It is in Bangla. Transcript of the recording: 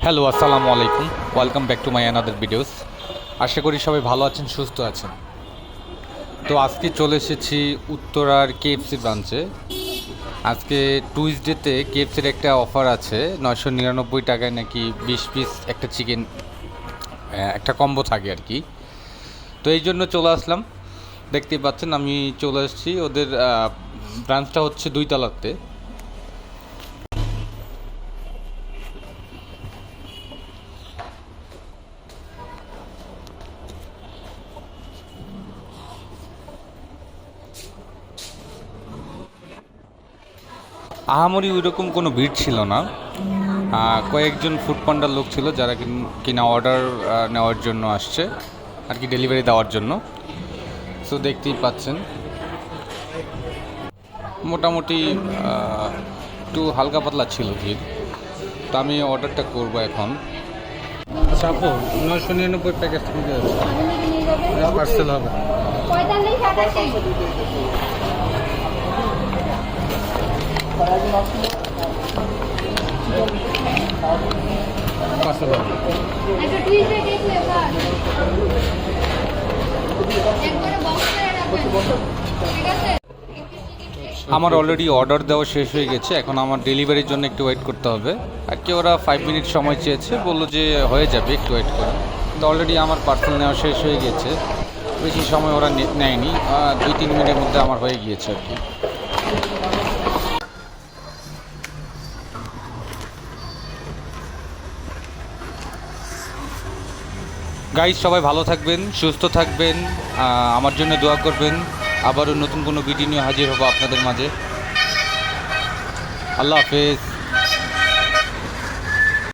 হ্যালো, আসসালামু আলাইকুম। Welcome back to my another videos. আশা করি সবাই ভালো আছেন, সুস্থ আছেন। তো আজকে চলে এসেছি উত্তরার কেএফসি ব্রাঞ্চে। আজকে টুইসডেতে কেএফসির একটা অফার আছে, 999 টাকায় নাকি 20 পিস একটা চিকেন একটা কম্বো থাকে আর কি। তো এই জন্য চলে আসলাম। দেখতেই পাচ্ছেন আমি চলে এসেছি। ওদের ব্রাঞ্চটা হচ্ছে 2 তলাতে। আহামরি ওইরকম কোনো ভিড় ছিল না। কয়েকজন ফুড পান্ডার লোক ছিল যারা কিনা অর্ডার নেওয়ার জন্য আসছে আর কি, ডেলিভারি দেওয়ার জন্য। সো দেখতেই পাচ্ছেন মোটামুটি একটু হালকা পাতলা ছিল ভিড়। তো আমি অর্ডারটা করব এখন। আচ্ছা আপু, 999 প্যাকেজ থেকে পার্সেল হবে। পার্সেল হবে। আমার অলরেডি অর্ডার দেওয়া শেষ হয়ে গেছে, এখন আমার ডেলিভারির জন্য একটু ওয়েট করতে হবে আর কি। ওরা 5 মিনিট সময় চেয়েছে, বললো যে হয়ে যাবে, একটু ওয়েট করে। তো অলরেডি আমার পার্সেল নেওয়া শেষ হয়ে গেছে, বেশি সময় ওরা নেয়নি, 2-3 মিনিটের মধ্যে আমার হয়ে গিয়েছে আর কি। গাইজ, সবাই ভালো থাকবেন, সুস্থ থাকবেন, আমার জন্য দোয়া করবেন। আবারও নতুন কোনো ভিডিও নিয়ে হাজির হব আপনাদের মাঝে। আল্লাহ হাফেজ।